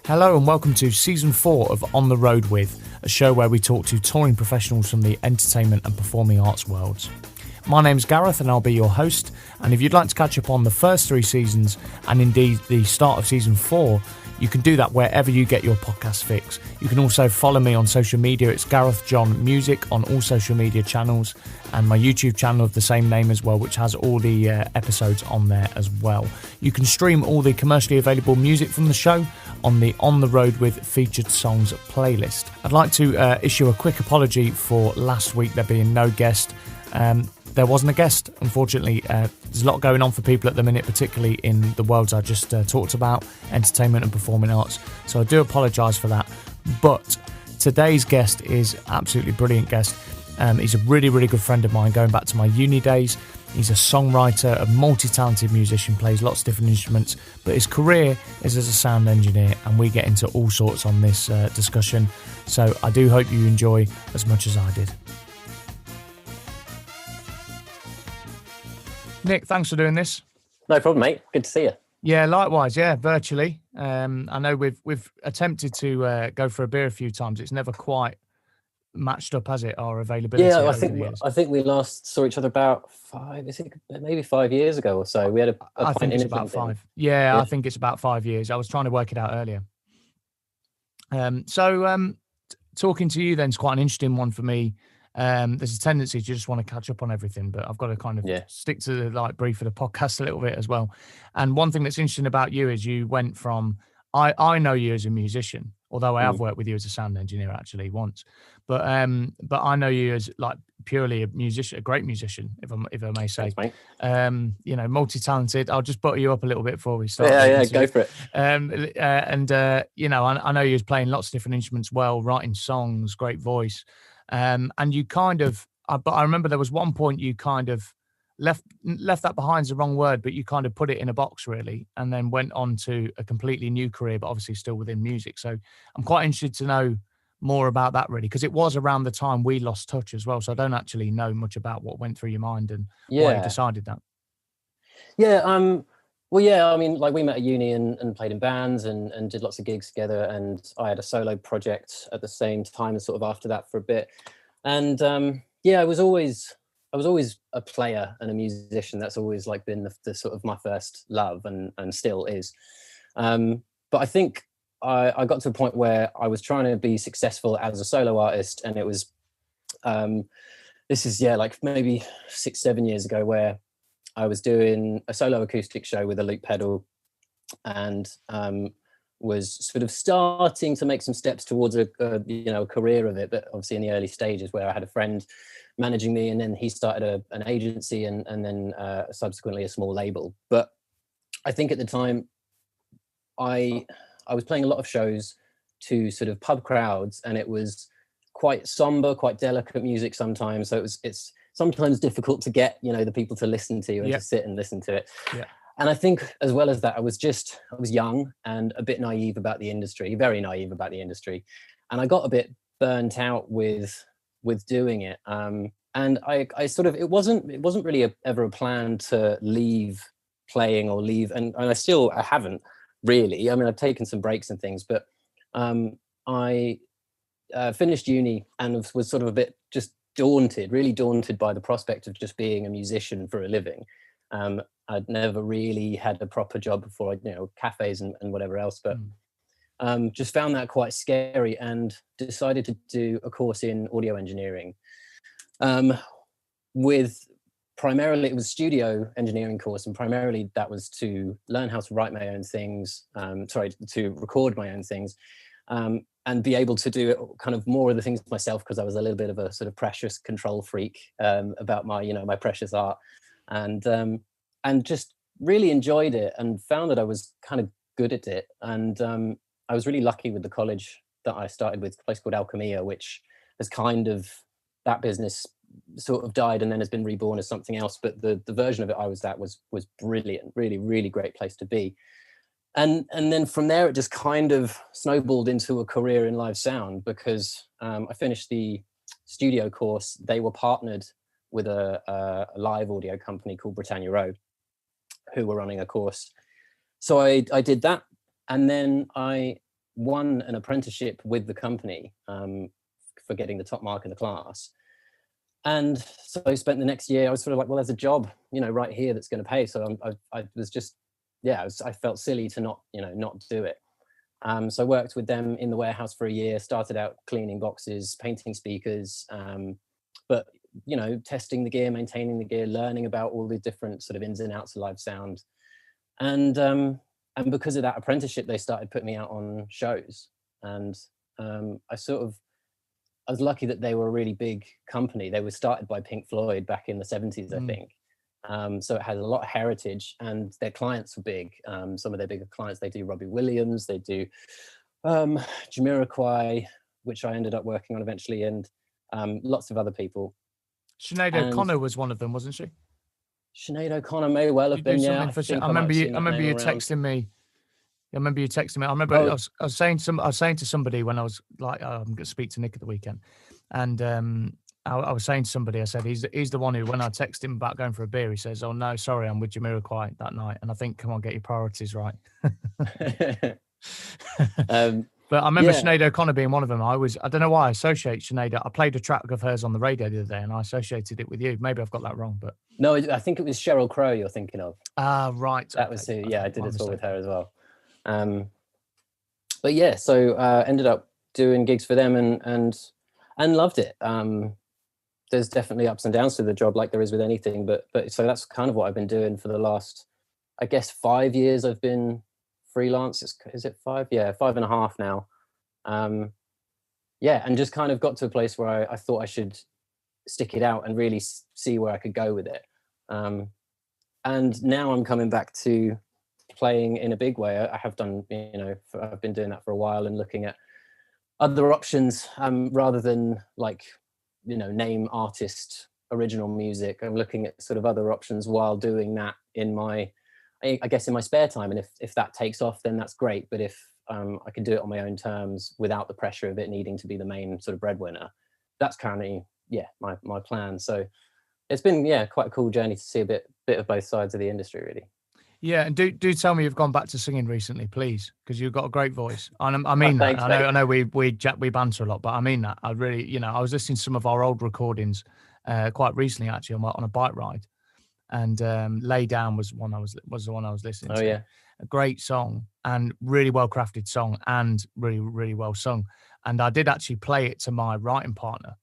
Hello and welcome to Season 4 of On the Road With, a show where we talk to touring professionals from the entertainment and performing arts worlds. My name's Gareth and I'll be your host, and if you'd like to catch up on the first 3 seasons and indeed the start of Season 4, you can do that wherever you get your podcast fix. You can also follow me on social media. It's Gareth John Music on all social media channels, and my YouTube channel of the same name as well, which has all the episodes on there as well. You can stream all the commercially available music from the show on the On the Road With featured songs playlist. I'd like to issue a quick apology for last week there being no guest. There wasn't a guest, unfortunately. There's a lot going on for people at the minute, particularly in the worlds I just talked about, entertainment and performing arts. So I do apologise for that. But today's guest is absolutely brilliant guest. He's a really, really good friend of mine going back to my uni days. He's a songwriter, a multi-talented musician, plays lots of different instruments, but his career is as a sound engineer, and we get into all sorts on this discussion. So I do hope you enjoy as much as I did. Nick, thanks for doing this. No problem, mate. Good to see you. Yeah, likewise. Yeah, virtually. I know we've attempted to go for a beer a few times. It's never quite matched up, has it? Our availability. Yeah, I think we last saw each other about maybe 5 years ago or so. We had I think it's about 5. Yeah, I think it's about 5 years. I was trying to work it out earlier. Talking to you then is quite an interesting one for me. There's a tendency to just want to catch up on everything, but I've got to kind of stick to the brief of the podcast a little bit as well. And one thing that's interesting about you is you went from, I know you as a musician, although I have worked with you as a sound engineer actually once, but I know you as like purely a musician, a great musician, if I may say. Thanks, mate. Multi-talented. I'll just butter you up a little bit before we start. Yeah, go for it. I know you was playing lots of different instruments well, writing songs, great voice. And you kind of, but I remember there was one point you kind of left that behind's the wrong word, but you kind of put it in a box really, and then went on to a completely new career, but obviously still within music. So I'm quite interested to know more about that really, because it was around the time we lost touch as well. So I don't actually know much about what went through your mind and why you decided that. Yeah. Well, yeah, I mean, like we met at uni and played in bands and did lots of gigs together. And I had a solo project at the same time and sort of after that for a bit. And I was always a player and a musician. That's always like been the sort of my first love and still is. But I think I got to a point where I was trying to be successful as a solo artist. And it was, this is, like maybe 6-7 years ago, where I was doing a solo acoustic show with a loop pedal and was sort of starting to make some steps towards a career of it, but obviously in the early stages, where I had a friend managing me, and then he started an agency and then subsequently a small label. But I think at the time I was playing a lot of shows to sort of pub crowds, and it was quite somber, quite delicate music sometimes. So it's sometimes difficult to get, the people to listen to you and to sit and listen to it. Yeah. And I think as well as that, I was young and a bit naive about the industry, very naive about the industry. And I got a bit burnt out with doing it. And I sort of, it wasn't really ever a plan to leave playing or leave. And I haven't really. I mean, I've taken some breaks and things, but I finished uni and was sort of a bit just really daunted by the prospect of just being a musician for a living. I'd never really had a proper job before, cafes and whatever else, but just found that quite scary and decided to do a course in audio engineering. Primarily it was studio engineering course, and primarily that was to learn how to write my own things, to record my own things, and be able to do it kind of more of the things myself, because I was a little bit of a sort of precious control freak about my, my precious art, and just really enjoyed it and found that I was kind of good at it. And I was really lucky with the college that I started with, a place called Alchemia, which has kind of, that business sort of died and then has been reborn as something else. But the version of it I was at was brilliant, really, really great place to be. And then from there, it just kind of snowballed into a career in live sound, because I finished the studio course. They were partnered with a live audio company called Britannia Road, who were running a course. So I did that. And then I won an apprenticeship with the company for getting the top mark in the class. And so I spent the next year, I was sort of like, well, there's a job, right here that's going to pay. So I was just, I felt silly to not do it. So I worked with them in the warehouse for a year, started out cleaning boxes, painting speakers, but, testing the gear, maintaining the gear, learning about all the different sort of ins and outs of live sound. And because of that apprenticeship, they started putting me out on shows. And I was lucky that they were a really big company. They were started by Pink Floyd back in the 70s, I think. So it had a lot of heritage, and their clients were big. Some of their bigger clients, they do Robbie Williams, they do Jamrioquai, which I ended up working on eventually, and lots of other people. Sinead O'Connor was one of them, wasn't she? Sinead O'Connor may well have been, yeah. I remember you texting me. I remember you texting me. I remember I was saying to somebody when I was like, I'm going to speak to Nick at the weekend, and I was saying to somebody, I said, he's the one who, when I text him about going for a beer, he says, "Oh no, sorry, I'm with Jamrioquai that night." And I think, come on, get your priorities right. But I remember Sinead O'Connor being one of them. I don't know why I associate Sinead. I played a track of hers on the radio the other day, and I associated it with you. Maybe I've got that wrong, but no, I think it was Cheryl Crow you're thinking of. Ah, right. That was who. Yeah, I did a tour with her as well. But yeah, so ended up doing gigs for them and loved it. There's definitely ups and downs to the job, like there is with anything. But so that's kind of what I've been doing for the last, I guess, 5 years. I've been freelance. Is it 5? Yeah, 5.5 now. And just kind of got to a place where I thought I should stick it out and really see where I could go with it. And now I'm coming back to playing in a big way. I have done, I've been doing that for a while and looking at other options rather than like, name artist original music. I'm looking at sort of other options while doing that in my spare time. And if that takes off, then that's great. But if I can do it on my own terms without the pressure of it needing to be the main sort of breadwinner, that's currently, my plan. So it's been, quite a cool journey to see a bit of both sides of the industry, really. Yeah, and do tell me you've gone back to singing recently, please, because you've got a great voice. And I mean that. I know we banter a lot, but I mean that. I really, I was listening to some of our old recordings quite recently, actually, on a bike ride, and "Lay Down" was the one I was listening to. Oh yeah, a great song and really well crafted song and really really well sung. And I did actually play it to my writing partner.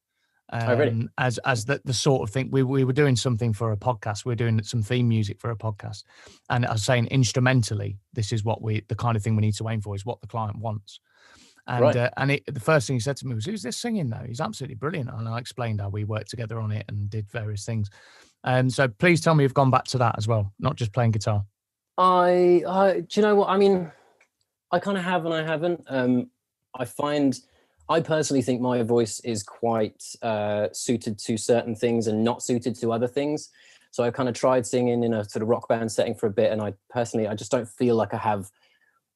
Really? As the sort of thing we were doing something for a podcast. We were doing some theme music for a podcast, and I was saying instrumentally, this is what the kind of thing we need to aim for, is what the client wants. And right. The first thing he said to me was, "Who's this singing though? He's absolutely brilliant." And I explained how we worked together on it and did various things. So please tell me you've gone back to that as well, not just playing guitar. Do you know what I mean? I kind of have and I haven't. I personally think my voice is quite suited to certain things and not suited to other things. So I kind of tried singing in a sort of rock band setting for a bit, and I just don't feel like I have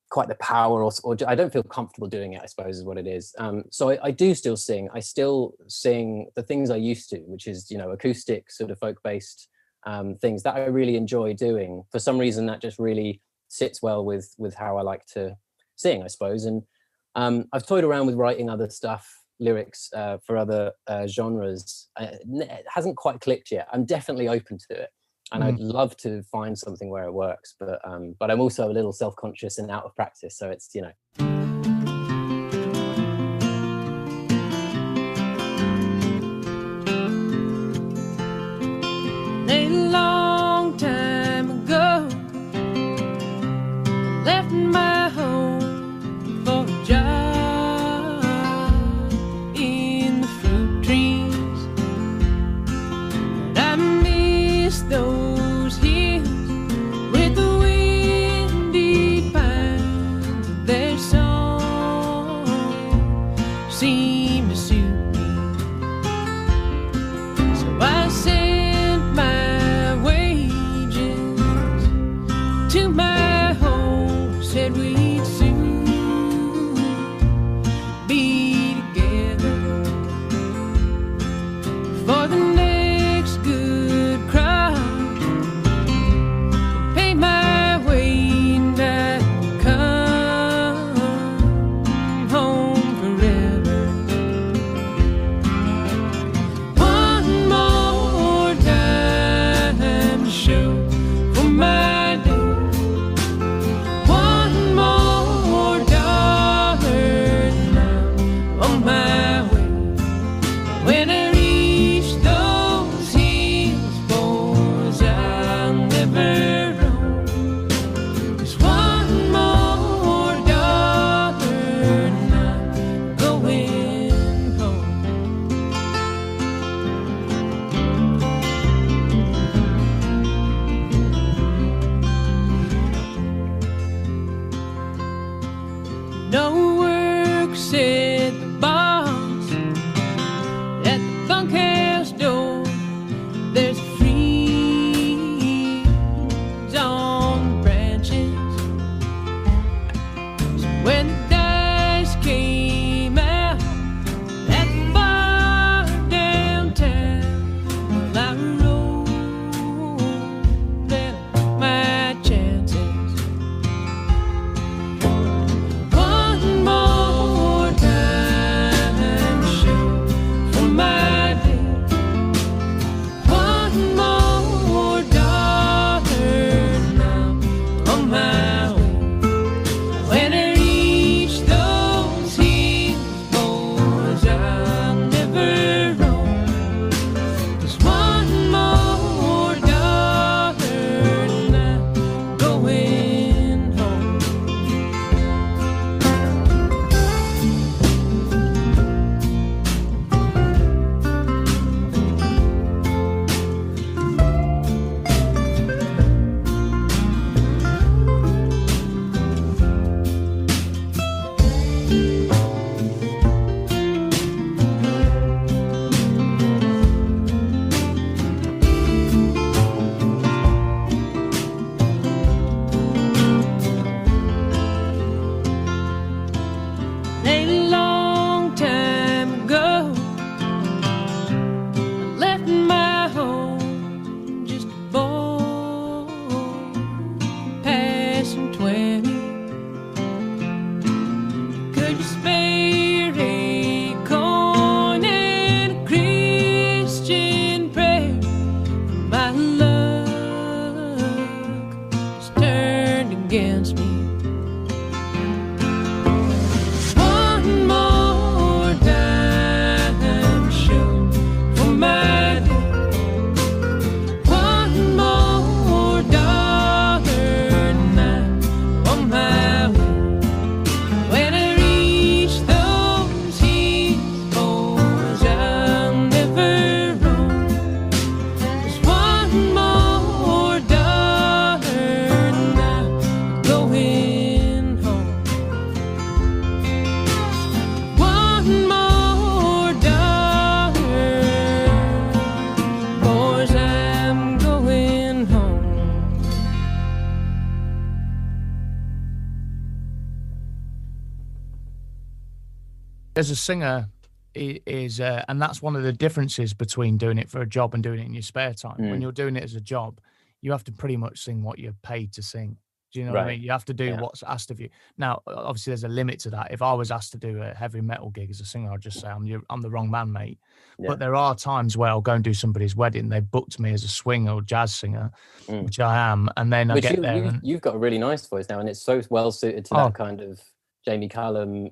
quite the power, or I don't feel comfortable doing it, I suppose is what it is. So I do still sing. I still sing the things I used to, which is, acoustic sort of folk-based things that I really enjoy doing. For some reason, that just really sits well with how I like to sing, I suppose. And I've toyed around with writing other stuff, lyrics for other genres. It hasn't quite clicked yet. I'm definitely open to it, and I'd love to find something where it works. But I'm also a little self-conscious and out of practice, so it's A long time ago, I left my home for a job in the fruit trees. And I miss those hills with the windy pines. There's some said the boss at the bunkhouse door, there's a freeze on the branches. So when the dice came out at the bar downtown, well, I rolled out my chances. One more time to show for my day. One more dollar now on my way. When I reach those hills, boys, I'll never roam. There's one more dollar now going home. A long time ago, I left my home just a boy, passing 20. Could you spare a coin and a Christian prayer? My luck has turned against me. One more dime show for my day. One more dollar now on my way. When I reach those hills, boys, I'll never roam. There's one more dollar now going home. One more dollar, boys, I'm going home. As a singer, and that's one of the differences between doing it for a job and doing it in your spare time. When you're doing it as a job, you have to pretty much sing what you're paid to sing. Do you know what I Right. mean? You have to do Yeah. what's asked of you. Now, obviously, there's a limit to that. If I was asked to do a heavy metal gig as a singer, I'd just say I'm the wrong man, mate. Yeah. But there are times where I'll go and do somebody's wedding. They've booked me as a swing or jazz singer, which I am, and then I Which get there and you've got a really nice voice now, and it's so well suited to Oh. that kind of Jamie Cullum,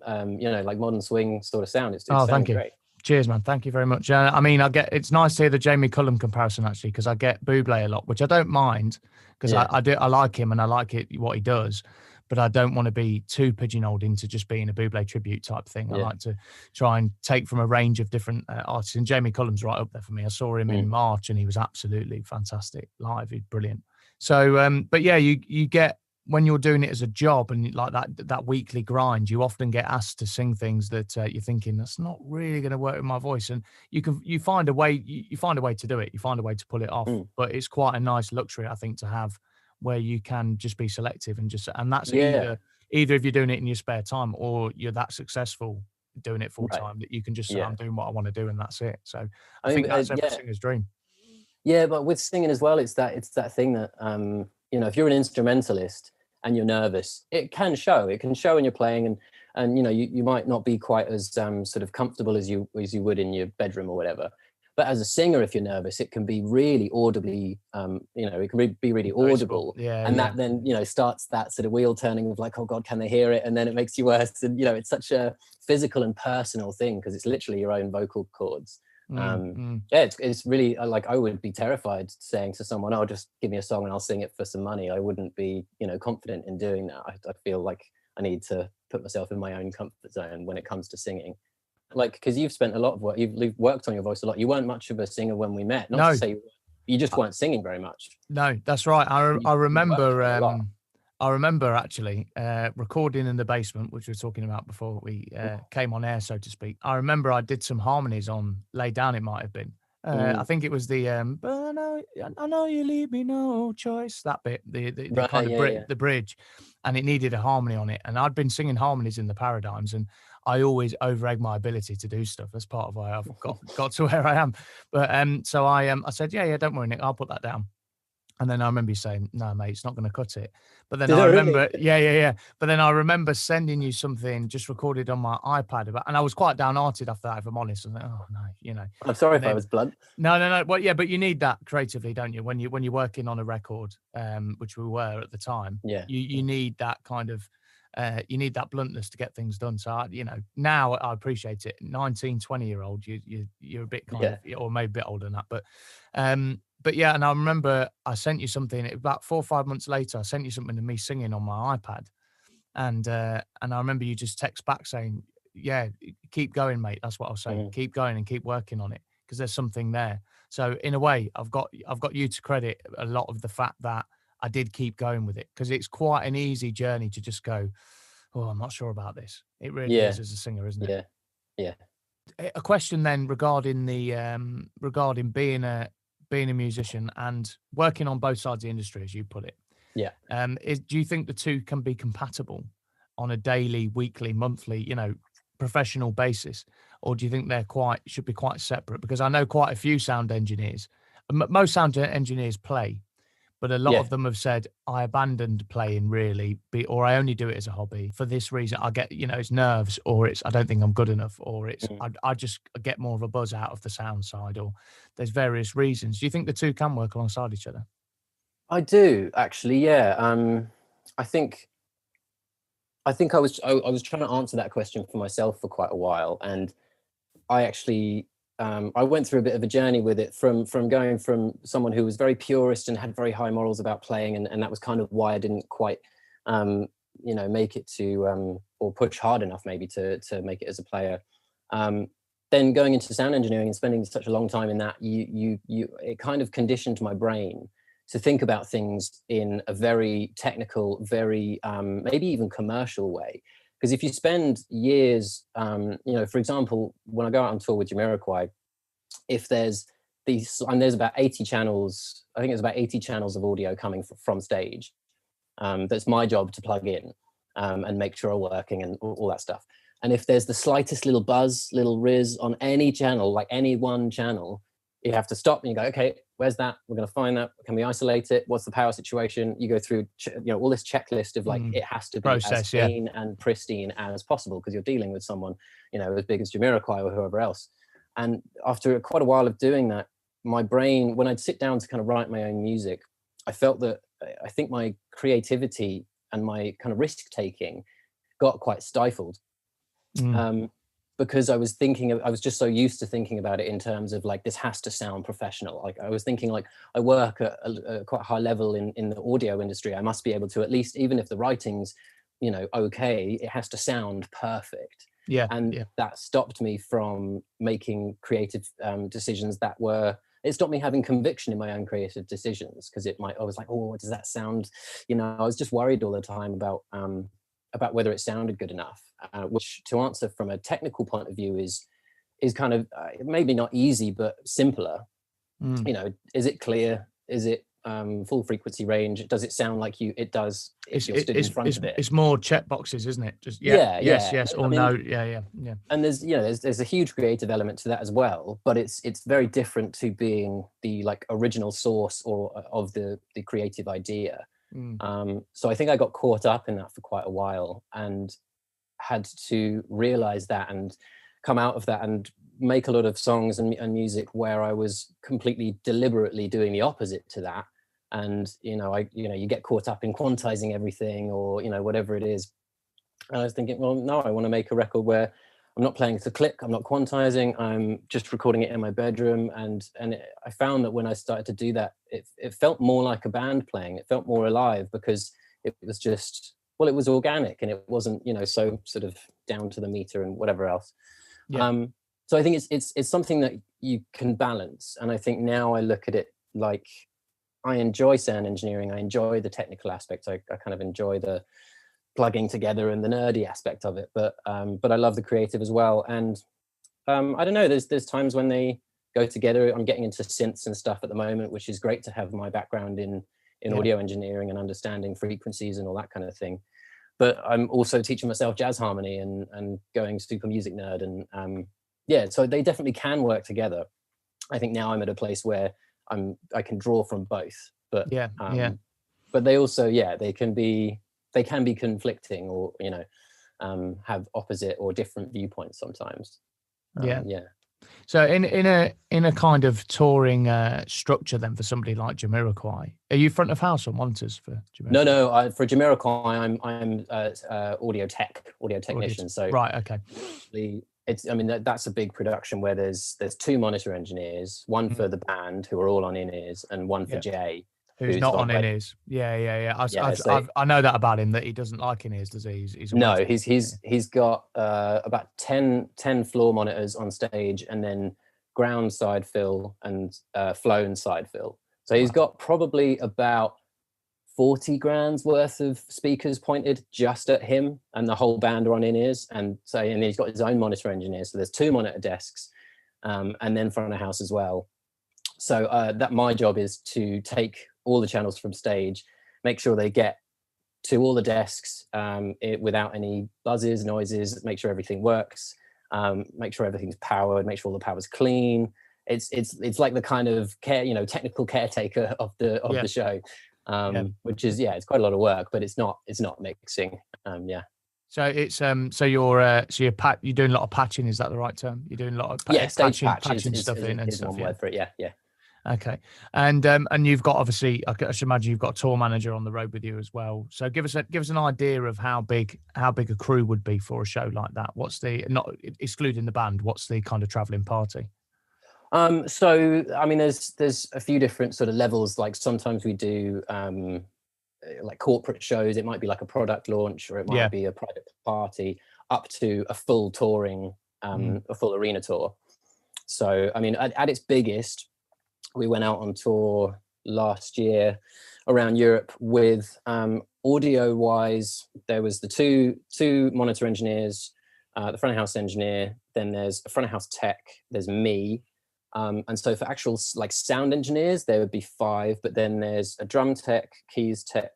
like modern swing sort of sound. It Oh, sounds thank you. great. Cheers, man. Thank you very much. I mean, it's nice to hear the Jamie Cullum comparison actually, because I get Bublé a lot, which I don't mind because Yeah. I like him and I like what he does, but I don't want to be too pigeonholed into just being a Bublé tribute type thing. I Yeah. like to try and take from a range of different artists, and Jamie Cullum's right up there for me. I saw him in March and he was absolutely fantastic live. He's brilliant. So, but yeah, you get, when you're doing it as a job and like that weekly grind, you often get asked to sing things that you're thinking that's not really going to work with my voice, and you find a way to do it. You find a way to pull it off. But it's quite a nice luxury, I think, to have, where you can just be selective and that's either if you're doing it in your spare time or you're that successful doing it full time that you can just say, I'm doing what I want to do and that's it. So I think that's every singer's dream. Yeah, but with singing as well, it's that thing that if you're an instrumentalist and you're nervous, it can show. It can show when you're playing, and you might not be quite as sort of comfortable as you would in your bedroom or whatever. But as a singer, if you're nervous, it can be really audibly, it can be really audible. That then, starts that sort of wheel turning of like, oh God, can they hear it? And then it makes you worse. And, it's such a physical and personal thing because it's literally your own vocal cords. It's really like, I would be terrified saying to someone, oh, just give me a song and I'll sing it for some money. I wouldn't be, confident in doing that. I feel like I need to put myself in my own comfort zone when it comes to singing. Like, because you've spent a lot of work, you've worked on your voice a lot. You weren't much of a singer when we met. Not to say you just weren't singing very much. No, that's right. I remember I remember actually recording in the basement, which we were talking about before we came on air, so to speak. I remember I did some harmonies on Lay Down, it might have been. I think it was the but I know you leave me no choice, that bit, the Right, kind of yeah. the bridge, and it needed a harmony on it. And I'd been singing harmonies in the Paradigms, and I always over-egg my ability to do stuff. That's part of why I've got to where I am. But so I said, yeah, don't worry, Nick, I'll put that down. And then I remember you saying, no, mate, it's not going to cut it. But then Did I it remember, really? yeah. But then I remember sending you something just recorded on my iPad and I was quite downhearted after that, if I'm honest. I was like, oh no, you know. I'm sorry if then, I was blunt. No. Well, yeah, but you need that creatively, don't you? When you're working on a record, which we were at the time, Yeah. you need that kind of, you need that bluntness to get things done. So, now I appreciate it. 19, 20-year-old, you're a bit kind of, or maybe a bit older than that. But yeah, and I remember I sent you something about 4 or 5 months later. I sent you something of me singing on my iPad, and I remember you just text back saying, "Yeah, keep going, mate." That's what I'll say. Keep going and keep working on it because there's something there. So in a way, I've got you to credit a lot of the fact that I did keep going with it because it's quite an easy journey to just go, "Oh, I'm not sure about this." It really is as a singer, isn't it? Yeah. A question then regarding being a musician and working on both sides of the industry, as you put it. Yeah. Do you think the two can be compatible on a daily, weekly, monthly, professional basis? Or do you think should be quite separate? Because I know quite a few sound engineers, most sound engineers play, but a lot of them have said, I abandoned playing really, or I only do it as a hobby for this reason. I get, it's nerves, or it's, I don't think I'm good enough, or it's, I just get more of a buzz out of the sound side, or there's various reasons. Do you think the two can work alongside each other? I do actually. Yeah. I think I was trying to answer that question for myself for quite a while. And I actually, I went through a bit of a journey with it from going from someone who was very purist and had very high morals about playing, and that was kind of why I didn't quite, make it to or push hard enough maybe to make it as a player. Then going into sound engineering and spending such a long time in that, it kind of conditioned my brain to think about things in a very technical, very maybe even commercial way. Because if you spend years, for example, when I go out on tour with Jamrioquai, if there's there's about 80 channels, I think there's about 80 channels of audio coming from stage. That's my job to plug in and make sure are working and all that stuff. And if there's the slightest little buzz, little riz on any channel, like any one channel, you have to stop and you go, okay, where's that? We're going to find that. Can we isolate it? What's the power situation? You go through, all this checklist of it has to be as clean and pristine as possible because you're dealing with someone, as big as Jamrioquai or whoever else. And after quite a while of doing that, my brain, when I'd sit down to kind of write my own music, I felt that I think my creativity and my kind of risk taking got quite stifled. Because I was just so used to thinking about it in terms of this has to sound professional. Like I was thinking I work at a quite high level in the audio industry. I must be able to, at least, even if the writing's, okay, it has to sound perfect. That stopped me from making creative decisions it stopped me having conviction in my own creative decisions because I was like, oh, does that sound, I was just worried all the time about whether it sounded good enough, which, to answer from a technical point of view, is kind of maybe not easy but simpler. Is it clear? Is it full frequency range? Does it sound like it does if you're stood in front of it? It's more check boxes, isn't it? Just yes or no. Yeah. And there's a huge creative element to that as well, but it's very different to being the original source or of the creative idea. So I think I got caught up in that for quite a while and had to realize that and come out of that and make a lot of songs and music where I was completely deliberately doing the opposite to that. And, you get caught up in quantizing everything or, whatever it is. And I was thinking, well, no, I want to make a record where I'm not playing to click, I'm not quantizing, I'm just recording it in my bedroom. And I found that when I started to do that, it felt more like a band playing. It felt more alive because it was just, it was organic and it wasn't, so sort of down to the meter and whatever else. So I think it's something that you can balance. And I think now I look at it like I enjoy sound engineering. I enjoy the technical aspect. I kind of enjoy the plugging together and the nerdy aspect of it. But I love the creative as well. And I don't know. There's times when they go together. I'm getting into synths and stuff at the moment, which is great to have my background in audio engineering and understanding frequencies and all that kind of thing. But I'm also teaching myself jazz harmony and going super music nerd. And so they definitely can work together. I think now I'm at a place where I can draw from both. But but they also they can be conflicting, or have opposite or different viewpoints sometimes. So in a kind of touring structure then for somebody like Jamrioquai, are you front of house or monitors for Jamrioquai? No. For Jamrioquai, I'm audio technician. So right, okay. That's a big production where there's 2 monitor engineers, one for the band who are all on in-ears, and one for Jay, who's not on in-ears. I know that about him, that he doesn't like in-ears, does he? He's got about 10 floor monitors on stage, and then ground side fill and flown side fill. So he's got probably about 40 grand's worth of speakers pointed just at him, and the whole band are on in-ears. And he's got his own monitor engineer. So there's 2 monitor desks, and then front of house as well. So that my job is to take all the channels from stage, make sure they get to all the desks without any buzzes, noises, make sure everything works, make sure everything's powered, make sure all the power's clean. It's like the kind of technical caretaker of the show, which is it's quite a lot of work, but it's not mixing. So it's you're doing a lot of patching, is that the right term? You're doing a lot of patching stuff in and stuff. One word for it. Yeah. Okay, and you've got, obviously, I should imagine you've got a tour manager on the road with you as well. So give us an idea of how big a crew would be for a show like that. What's not excluding the band? What's the kind of traveling party? So I mean, there's a few different sort of levels. Like sometimes we do like corporate shows. It might be like a product launch, or it might be a private party, up to a full touring, a full arena tour. So I mean, at its biggest, we went out on tour last year around Europe with audio wise. There was the two monitor engineers, the front of house engineer. Then there's a front of house tech. There's me. And so for actual like sound engineers, there would be 5, but then there's a drum tech, keys tech,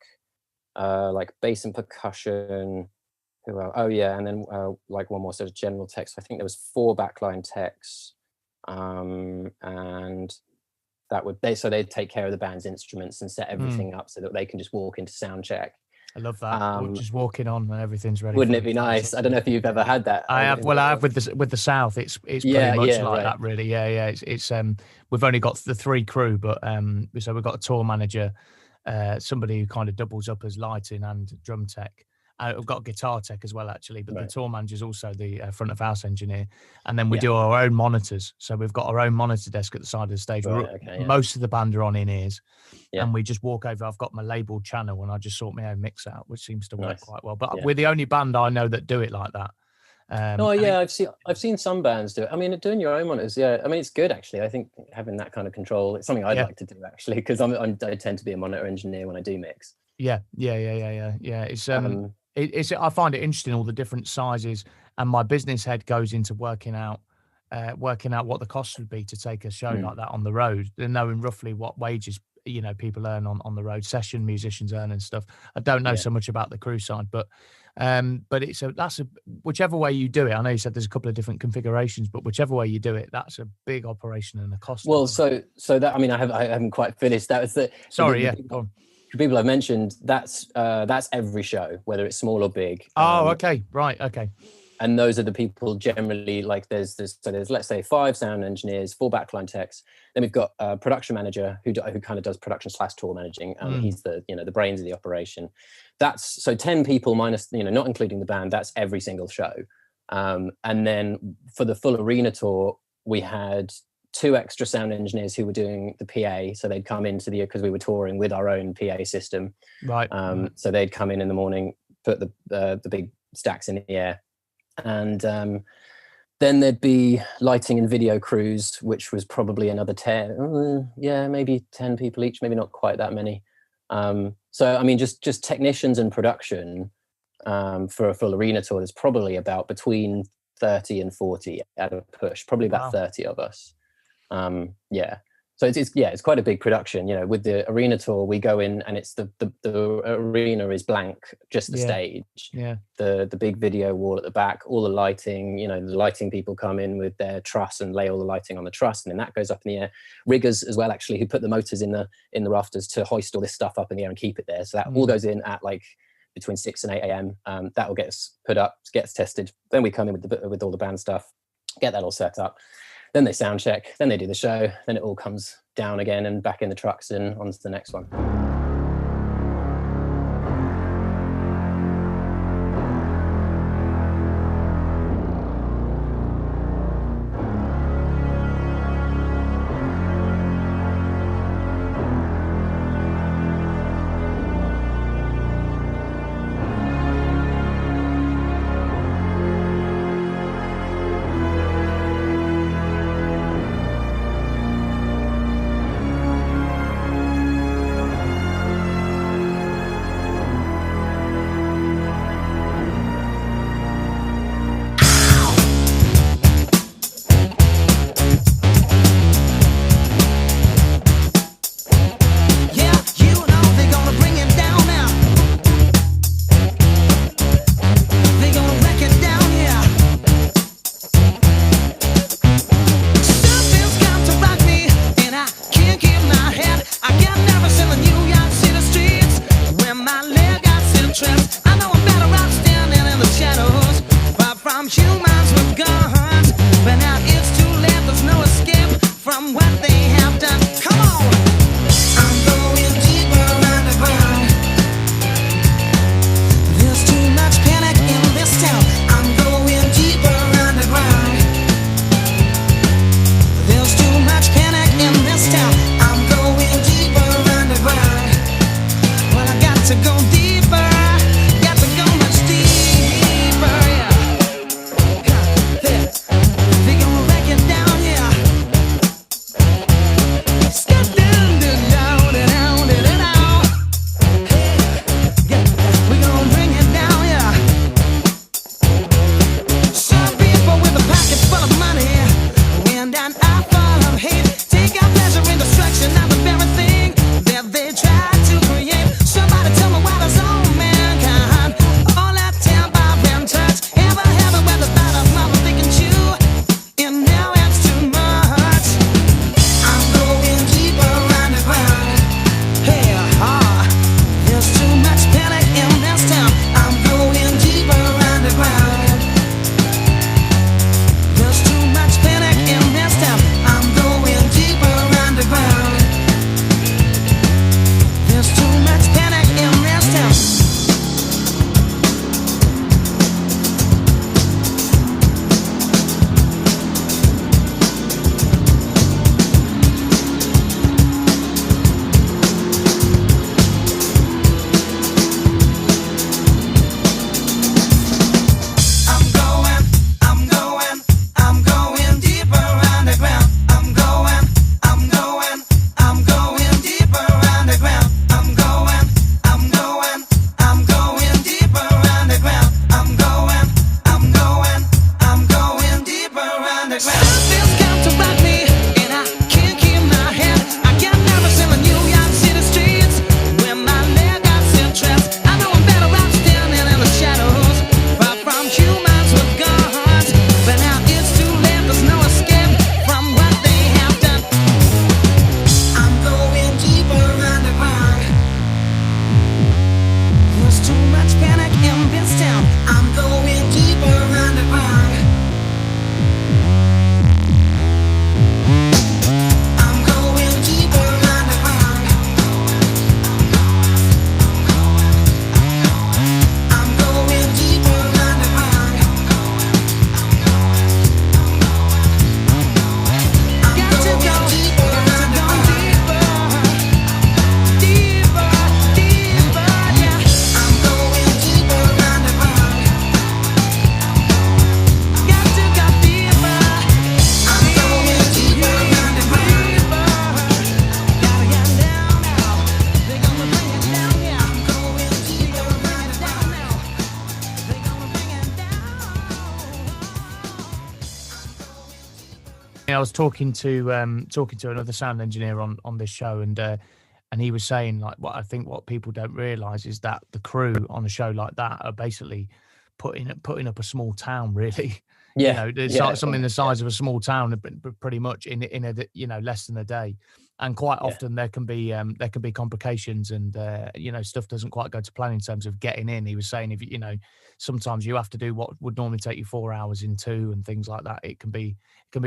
like bass and percussion. Who else? Oh yeah, and then like one more sort of general tech. So I think there was 4 backline techs, and they'd take care of the band's instruments and set everything up so that they can just walk into sound check. I love that. Just walking on and everyth's ready. Wouldn't it be nice? I don't know if you've ever had that. I have with the South. It's pretty much like that, really. Yeah. It's we've only got the 3 crew, but so we've got a tour manager, somebody who kind of doubles up as lighting and drum tech. We've got a guitar tech as well, actually, but the tour manager is also the front of house engineer. And then we do our own monitors. So we've got our own monitor desk at the side of the stage. Most of the band are on in-ears. And we just walk over. I've got my labeled channel and I just sort my own mix out, which seems to work quite well. But we're the only band I know that do it like that. I've seen some bands do it. I mean, doing your own monitors, I mean, it's good, actually. I think having that kind of control, it's something I'd like to do, actually, because I tend to be a monitor engineer when I do mix. It's I find it interesting, all the different sizes, and my business head goes into working out what the cost would be to take a show like that on the road, and knowing roughly what wages people earn on the road, session musicians earn and stuff. I don't know so much about the crew side, but that's whichever way you do it. I know you said there's a couple of different configurations, but whichever way you do it, that's a big operation and a cost. Well, so that, I mean, I haven't quite finished. That was the people I've mentioned. That's every show, whether it's small or big. Okay. And those are the people generally, like there's let's say 5 sound engineers, 4 backline techs. Then we've got a production manager who kind of does production / tour managing. He's the the brains of the operation. That's so 10 people minus not including the band. That's every single show. And then for the full arena tour, we had 2 extra sound engineers who were doing the PA. So they'd come into because we were touring with our own PA system. Right. So they'd come in the morning, put the big stacks in the air. And Then there'd be lighting and video crews, which was probably another 10, maybe 10 people each, maybe not quite that many. So, I mean, just technicians and production for a full arena tour, there's probably about between 30 and 40 at a push, probably about 30 of us. So it's quite a big production. With the arena tour, we go in and it's the arena is blank, just the stage. The big video wall at the back, all the lighting. The lighting people come in with their truss and lay all the lighting on the truss, and then that goes up in the air. Riggers as well, actually, who put the motors in the rafters to hoist all this stuff up in the air and keep it there. So that all goes in at like between 6 and 8 a.m. That will get put up, gets tested. Then we come in with all the band stuff, get that all set up. Then they sound check, then they do the show, then it all comes down again and back in the trucks and on to the next one. I was talking to another sound engineer on this show, and he was saying, like, what people don't realise is that the crew on a show like that are basically putting up a small town, really. Yeah, It's like something the size of a small town, pretty much in a less than a day. And quite often there can be complications, and stuff doesn't quite go to plan in terms of getting in. He was saying, if sometimes you have to do what would normally take you 4 hours in 2 and things like that. It can be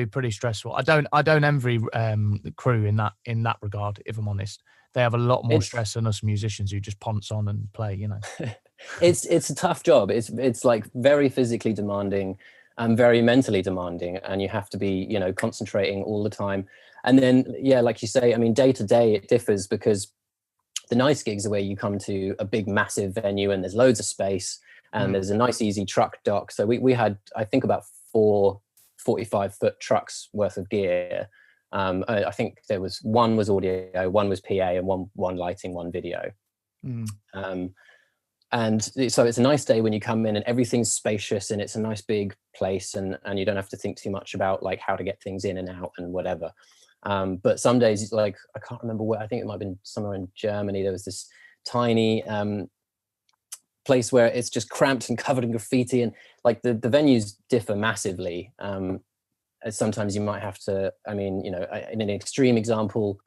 pretty stressful. I don't envy the crew in that regard, if I'm honest. They have a lot more stress than us musicians who just ponce on and play. It's a tough job. It's like very physically demanding and very mentally demanding, and you have to be concentrating all the time. And then like you say, I mean, day to day it differs, because the nice gigs are where you come to a big massive venue and there's loads of space and there's a nice easy truck dock. So we had, I think, about 4 45-foot trucks worth of gear. I think one was audio, one was PA, and one lighting, one video. And so it's a nice day when you come in and everything's spacious and it's a nice big place, and you don't have to think too much about like how to get things in and out and whatever. But some days it's like, I can't remember where, I think it might have been somewhere in Germany. There was this tiny place where it's just cramped and covered in graffiti, and like the venues differ massively. Sometimes you might have to, I mean, in an extreme example,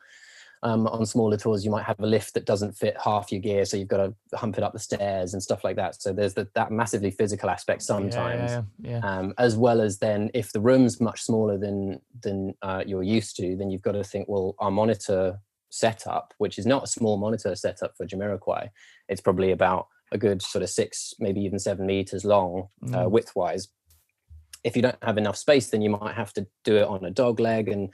on smaller tours, you might have a lift that doesn't fit half your gear, so you've got to hump it up the stairs and stuff like that. So there's that massively physical aspect sometimes, as well as then if the room's much smaller than you're used to, then you've got to think, well, our monitor setup, which is not a small monitor setup for Jamrioquai, it's probably about a good sort of 6, maybe even 7 meters long, width-wise. If you don't have enough space, then you might have to do it on a dog leg and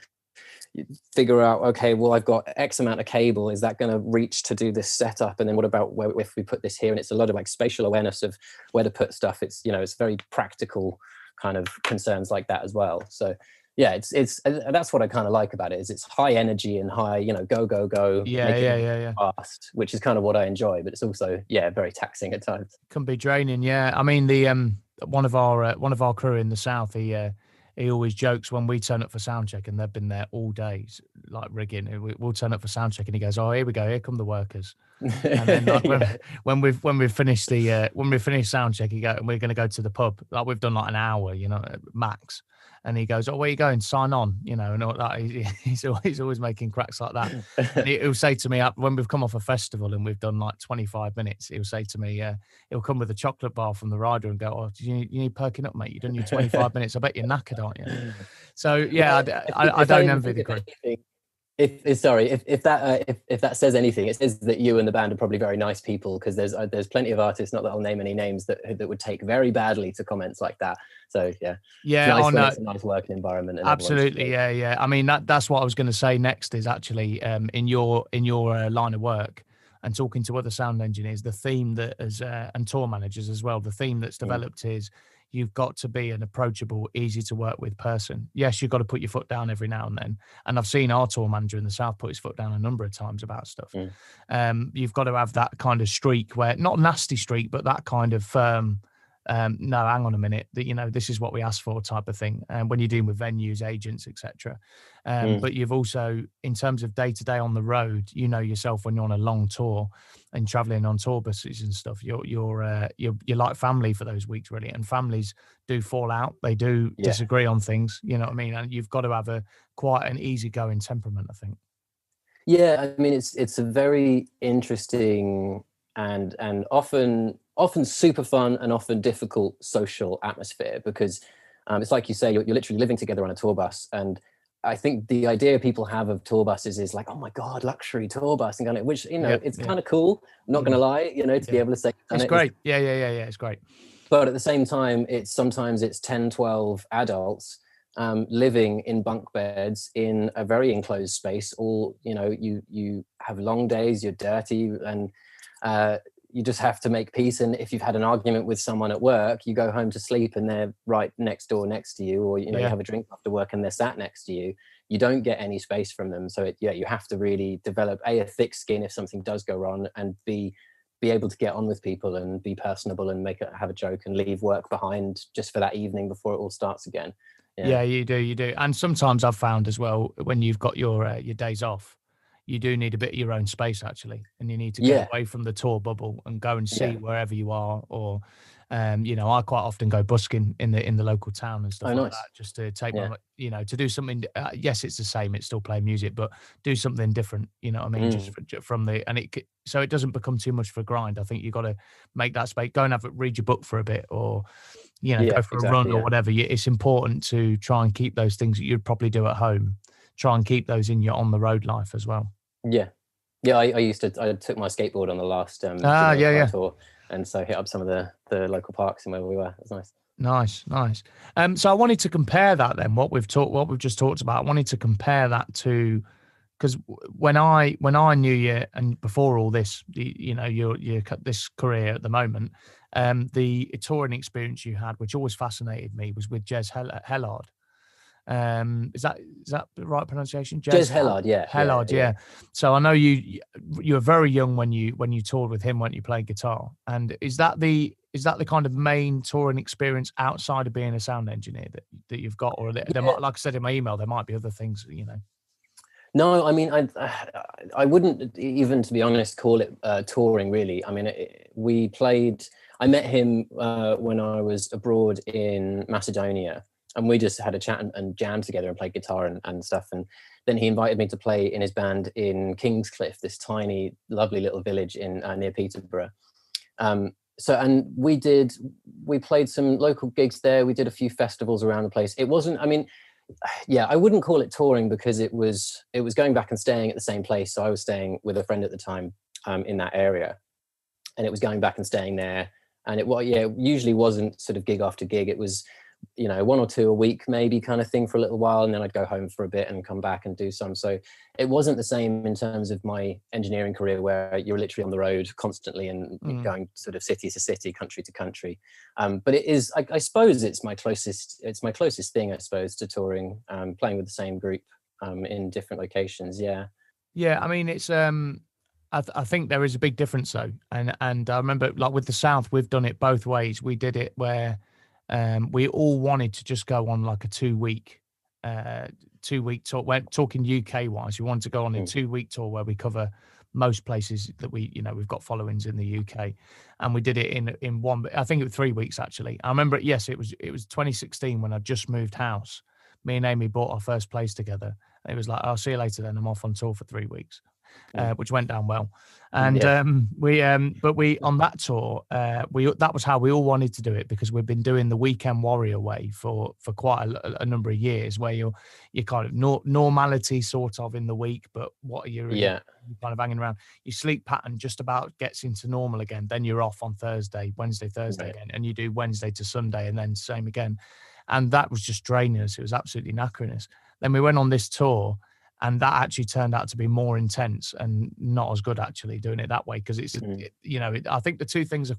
you figure out, okay, well, I've got X amount of cable. Is that going to reach to do this setup? And then what about if we put this here? And it's a lot of like spatial awareness of where to put stuff. It's, it's very practical kind of concerns like that as well. So yeah, it's that's what I kind of like about it, is it's high energy and high, go. Yeah. Fast, which is kind of what I enjoy, but it's also, very taxing at times. Can be draining. Yeah. I mean, the, one of our crew in the South, he always jokes when we turn up for sound check, and they've been there all day, like rigging. We'll turn up for sound check, and he goes, "Oh, here we go. Here come the workers." And then like, when we've finished sound check, he go, and we're going to go to the pub. Like we've done like an hour, max. And he goes, "Oh, where are you going? Sign on," and all that. He's always making cracks like that. And he'll say to me, when we've come off a festival and we've done like 25 minutes, he'll say to me, he'll come with a chocolate bar from the rider and go, "Oh, you need perking up, mate. You've done your 25 minutes. I bet you're knackered, aren't you?" So yeah, I don't envy the crew. If that says anything, it says that you and the band are probably very nice people, because there's plenty of artists, not that I'll name any names, that would take very badly to comments like that. So yeah, it's a nice working environment. And absolutely, yeah. I mean that's what I was going to say next, is actually in your line of work and talking to other sound engineers, the theme that and tour managers as well, the theme that's developed is, you've got to be an approachable, easy to work with person. Yes, you've got to put your foot down every now and then. And I've seen our tour manager in the South put his foot down a number of times about stuff. You've got to have that kind of streak where, not nasty streak, but that kind of firm, no, hang on a minute, that, this is what we asked for type of thing. And when you're dealing with venues, agents, etc. But you've also, in terms of day to day on the road, yourself when you're on a long tour and traveling on tour buses and stuff, you're like family for those weeks, really. And families do fall out; they do disagree on things. You know what I mean? And you've got to have quite an easygoing temperament, I think. Yeah, I mean, it's a very interesting and often super fun and often difficult social atmosphere, because it's like you say, you're literally living together on a tour bus. And I think the idea people have of tour buses is like, oh my God, luxury tour bus, and kind of, which, it's kind of cool. I'm not going to lie, to be able to say. It's great. Yeah. It's great. But at the same time, sometimes it's 10, 12 adults living in bunk beds in a very enclosed space. All, you have long days, you're dirty, and you just have to make peace. And if you've had an argument with someone at work, you go home to sleep and they're right next door next to you, or you have a drink after work and they're sat next to you. You don't get any space from them. So you have to really develop a thick skin if something does go wrong, and B, be able to get on with people and be personable and have a joke and leave work behind just for that evening before it all starts again. Yeah, you do. And sometimes I've found as well, when you've got your days off, you do need a bit of your own space actually, and you need to get away from the tour bubble and go and see wherever you are. Or, you know, I quite often go busking in the local town and stuff like that, just to take my, you know, to do something. Yes, it's the same; it's still playing music, but do something different. You know what I mean? Just from the so it doesn't become too much for a grind. I think you got to make that space. Go and read your book for a bit, or you know, go for a run or whatever. It's important to try and keep those things that you'd probably do at home. Try and keep those in your on the road life as well. Yeah. I took my skateboard on the last tour, and so hit up some of the local parks and where we were. It was nice. Nice. So I wanted to compare that then, what we've just talked about. I wanted to compare that to, because when I knew you, and before all this, you know, your this career at the moment, the touring experience you had, which always fascinated me, was with Jez Hellard. Is that the right pronunciation? Jez Hellard, yeah. So I know you were very young when you toured with him, when you played guitar. And is that the kind of main touring experience outside of being a sound engineer that you've got, or there might, like I said in my email, there might be other things, you know? No, I mean, I wouldn't even, to be honest, call it touring really. I mean, I met him when I was abroad in Macedonia. And we just had a chat and jammed together and played guitar and stuff. And then he invited me to play in his band in Kingscliff, this tiny, lovely little village in near Peterborough. And we played some local gigs there. We did a few festivals around the place. It wasn't, I mean, I wouldn't call it touring, because it was going back and staying at the same place. So I was staying with a friend at the time in that area, and it was going back and staying there. And it usually wasn't sort of gig after gig. It was, you know, 1 or 2 a week maybe kind of thing for a little while, and then I'd go home for a bit and come back and do some. So it wasn't the same in terms of my engineering career, where you're literally on the road constantly and going sort of city to city, country to country. But it is, I suppose it's my closest thing, I suppose, to touring, playing with the same group in different locations. Yeah. I mean, it's I think there is a big difference though, and I remember, like with the South, we've done it both ways. We did it where we all wanted to just go on like a 2-week tour. We're talking UK wise. We wanted to go on a 2-week tour where we cover most places that we've got followings in the UK, and we did it in one. I think it was 3 weeks actually. I remember it. Yes, it was 2016 when I just moved house. Me and Amy bought our first place together. It was like, I'll see you later then. I'm off on tour for 3 weeks. Which went down well, and we on that tour, that was how we all wanted to do it, because we've been doing the Weekend Warrior way for quite a number of years, where you're kind of normality sort of in the week, but what are you you're kind of hanging around. Your sleep pattern just about gets into normal again. Then you're off on Wednesday, Thursday again, and you do Wednesday to Sunday, and then same again, and that was just draining us. It was absolutely knackering us. Then we went on this tour, and that actually turned out to be more intense and not as good actually doing it that way, because it's I think the two things are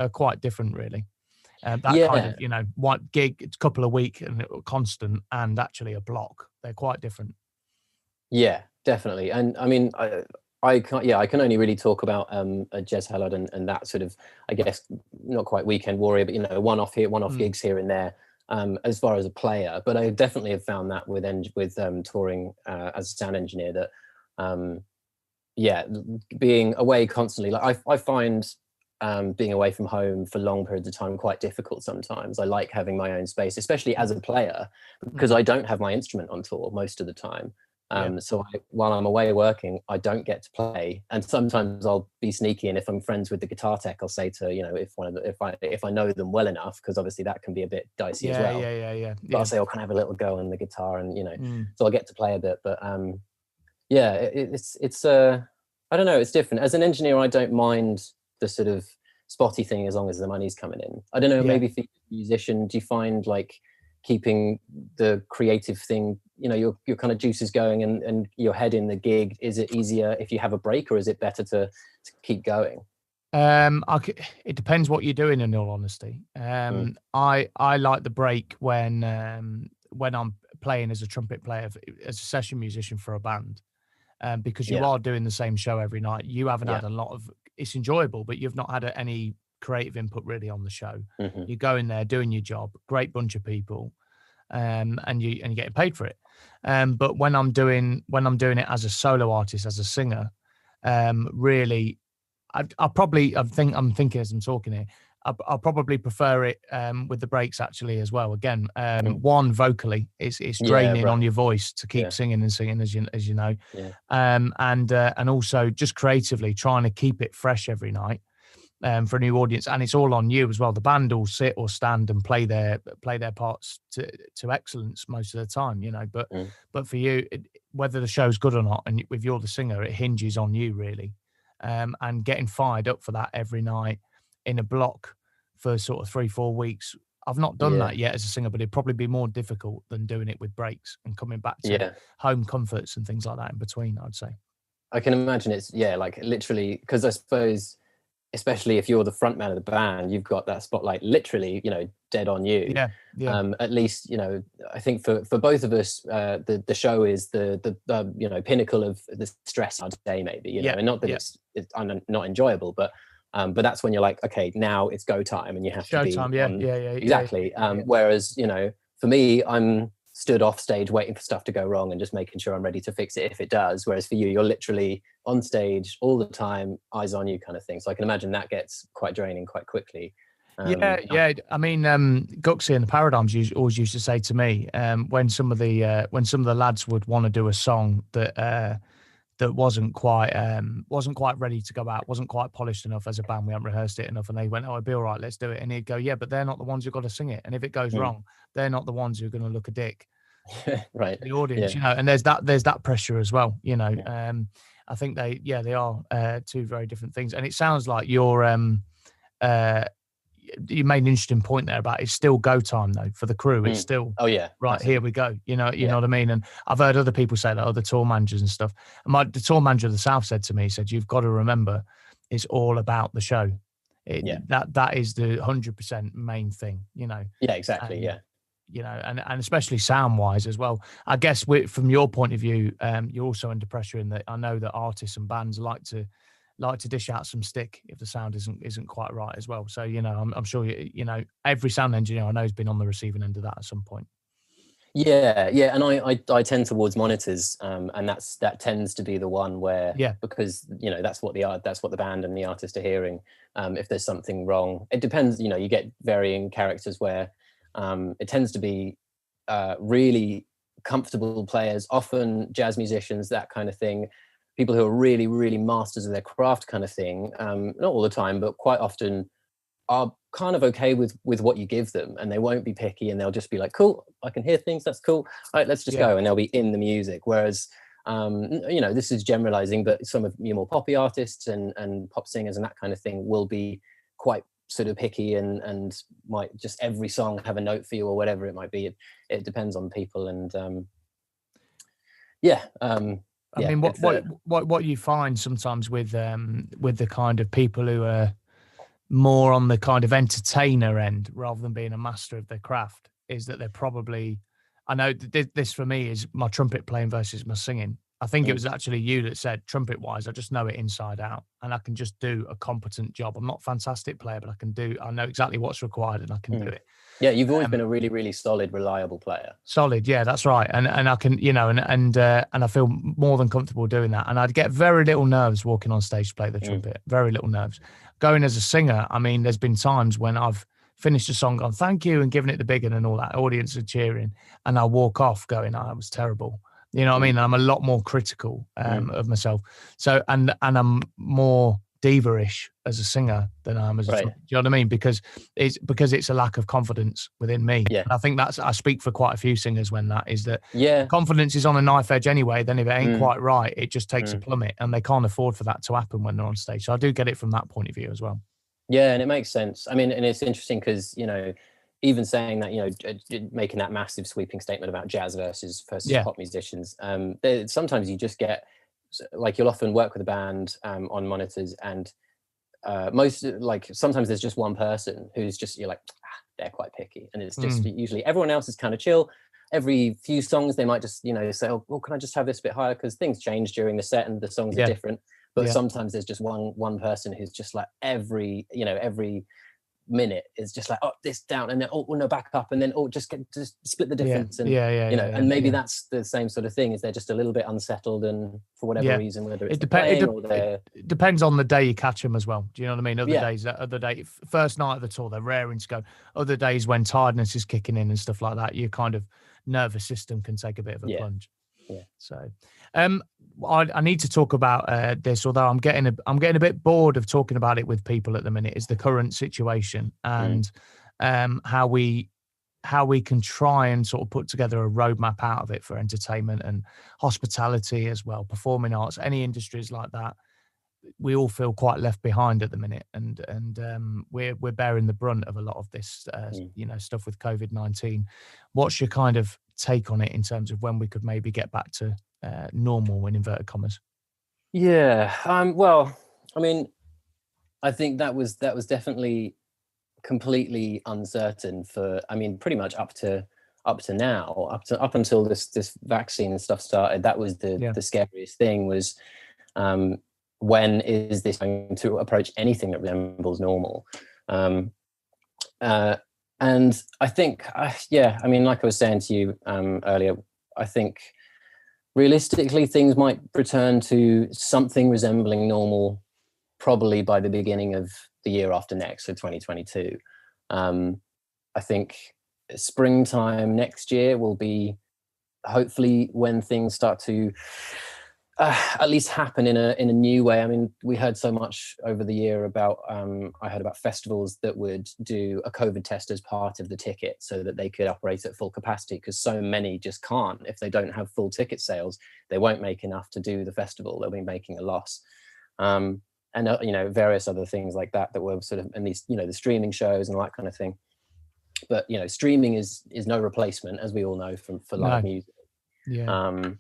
quite different really. Kind of one gig, it's a couple of week and constant, and actually a block, they're quite different. Yeah, definitely. And I mean, I can only really talk about Jez Hellard and that sort of, I guess, not quite Weekend Warrior, but one-off gigs here and there. As far as a player, but I definitely have found that with touring as a sound engineer, that being away constantly, like I find being away from home for long periods of time quite difficult sometimes. I like having my own space, especially as a player, because I don't have my instrument on tour most of the time. So while I'm away working, I don't get to play, and sometimes I'll be sneaky, and if I'm friends with the guitar tech, I'll say to if I know them well enough, because obviously that can be a bit dicey as well. But I'll say, can I have a little go on the guitar, and so I'll get to play a bit. But it's I don't know, it's different. As an engineer, I don't mind the sort of spotty thing as long as the money's coming in. I don't know, maybe for a musician, do you find like keeping the creative thing, your kind of juices going and your head in the gig, is it easier if you have a break, or is it better to keep going? It depends what you're doing, in all honesty. I like the break when I'm playing as a trumpet player, as a session musician for a band, because you are doing the same show every night. You haven't had a lot of it's enjoyable, but you've not had any creative input really on the show. Mm-hmm. You go in there doing your job, great bunch of people, and you're getting paid for it. But when I'm doing it as a solo artist, as a singer, really, I'm thinking as I'm talking here, I'll probably prefer it with the breaks actually as well. Again, one, vocally, it's draining on your voice to keep singing and singing, as you know, and also just creatively trying to keep it fresh every night for a new audience, and it's all on you as well. The band will sit or stand and play their parts to excellence most of the time, you know. But for you, whether the show's good or not, and if you're the singer, it hinges on you really, and getting fired up for that every night in a block for sort of 3-4 weeks. I've not done that yet as a singer, but it'd probably be more difficult than doing it with breaks and coming back to home comforts and things like that in between, I'd say. I can imagine it's like literally, because I suppose, especially if you're the front man of the band, you've got that spotlight literally, you know, dead on you. At least, you know, I think for both of us, the show is the you know, pinnacle of the stress of the day, maybe, you know, and not that it's not enjoyable, but that's when you're like, okay, now it's go time, and you have to be showtime. Exactly. Whereas, you know, for me, I'm stood off stage waiting for stuff to go wrong and just making sure I'm ready to fix it if it does. Whereas for you, you're literally on stage all the time, eyes on you kind of thing. So I can imagine that gets quite draining quite quickly. I mean, Guxy and the Paradigms always used to say to me, when some of the lads would want to do a song that wasn't quite ready to go out, wasn't quite polished enough as a band, we haven't rehearsed it enough, and they went, oh, it'd be all right, let's do it. And he'd go, yeah, but they're not the ones who've got to sing it, and if it goes wrong, they're not the ones who are going to look a dick. Right. The audience, you know, and there's that pressure as well, you know. I think they are two very different things. And it sounds like you made an interesting point there about it's still go time though for the crew. It's still right, here we go. You know what I mean? And I've heard other people say that, other tour managers and stuff. And the tour manager of the South said to me, he said, you've got to remember it's all about the show. That is the 100% main thing, you know. Yeah, exactly. You know, and especially sound wise as well. I guess from your point of view, you're also under pressure in that I know that artists and bands like to dish out some stick if the sound isn't quite right as well. So, you know, I'm sure, you know, every sound engineer I know has been on the receiving end of that at some point. Yeah. And I tend towards monitors, and that tends to be the one where, because, you know, that's what the band and the artist are hearing. If there's something wrong, it depends, you know, you get varying characters where it tends to be really comfortable players, often jazz musicians, that kind of thing. People who are really, really masters of their craft kind of thing. Not all the time, but quite often are kind of okay with what you give them, and they won't be picky, and they'll just be like, cool, I can hear things, that's cool. All right, let's just go. And they'll be in the music. Whereas, you know, this is generalizing, but some of your more poppy artists and pop singers and that kind of thing will be quite sort of picky and might just every song have a note for you or whatever it might be. It depends on people. And I mean, what you find sometimes with the kind of people who are more on the kind of entertainer end rather than being a master of their craft is that they're probably, I know this for me is my trumpet playing versus my singing. I think it was actually you that said, trumpet wise, I just know it inside out and I can just do a competent job. I'm not a fantastic player, but I know exactly what's required and I can do it. Yeah, you've always been a really, really solid, reliable player. Solid, yeah, that's right. And I can, you know, and I feel more than comfortable doing that. And I'd get very little nerves walking on stage to play the trumpet, very little nerves. Going as a singer, I mean, there's been times when I've finished a song, gone, thank you, and given it the big one and all that, audience are cheering, and I walk off going, oh, that was terrible. You know what I mean? I'm a lot more critical of myself. So, and I'm more diva-ish as a singer than I am as a do you know what I mean? Because it's a lack of confidence within me. Yeah. And I think I speak for quite a few singers when that is that confidence is on a knife edge anyway. Then if it ain't quite right, it just takes a plummet, and they can't afford for that to happen when they're on stage. So I do get it from that point of view as well. Yeah, and it makes sense. I mean, and it's interesting because, you know, even saying that, you know, making that massive sweeping statement about jazz versus pop musicians, sometimes you just get, like, you'll often work with a band on monitors, and sometimes there's just one person who's just, you're like, they're quite picky, and it's just usually everyone else is kind of chill. Every few songs they might just, you know, say, oh, well, can I just have this a bit higher, because things change during the set and the songs are different. But sometimes there's just one person who's just like every minute is just like, oh, this down, and then oh no, back up, and then oh, just split the difference, and maybe that's the same sort of thing. Is they're just a little bit unsettled, and for whatever reason, whether it's it depends on the day you catch them as well. Do you know what I mean? Other day, first night of the tour, they're raring to go. Other days when tiredness is kicking in and stuff like that, your kind of nervous system can take a bit of a plunge. Yeah. So, I need to talk about this, although I'm getting a bit bored of talking about it with people at the minute. Is the current situation and how we can try and sort of put together a roadmap out of it for entertainment and hospitality as well, performing arts, any industries like that. We all feel quite left behind at the minute, and we're bearing the brunt of a lot of this, stuff with COVID-19. What's your kind of take on it in terms of when we could maybe get back to normal, in inverted commas? Yeah. Well, I mean, I think that was definitely completely uncertain for, I mean, pretty much up to now, up until this vaccine stuff started. That was the scariest thing was, when is this going to approach anything that resembles normal? And I think, I mean, like I was saying to you earlier, I think realistically things might return to something resembling normal probably by the beginning of the year after next, so 2022. I think springtime next year will be hopefully when things start to at least happen in a new way. I mean, we heard so much over the year about, I heard about festivals that would do a COVID test as part of the ticket so that they could operate at full capacity, because so many just can't. If they don't have full ticket sales, they won't make enough to do the festival. They'll be making a loss. And various other things like that were sort of, and these, the streaming shows and all that kind of thing. But, streaming is no replacement, as we all know, for live music. Yeah.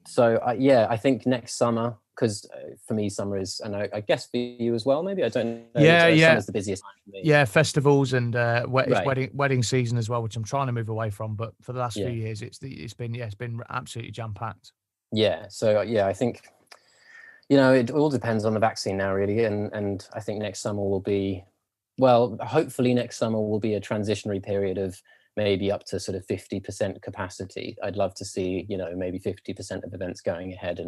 So I think next summer, because for me summer is, and I guess for you as well, maybe, I don't know. Summer's the busiest time for me. Yeah, festivals and wedding season as well, which I'm trying to move away from. But for the last few years, it's been absolutely jam packed. Yeah. So I think it all depends on the vaccine now, really, and I think next summer will be, well, hopefully next summer will be a transitionary period of maybe up to sort of 50% capacity. I'd love to see, maybe 50% of events going ahead,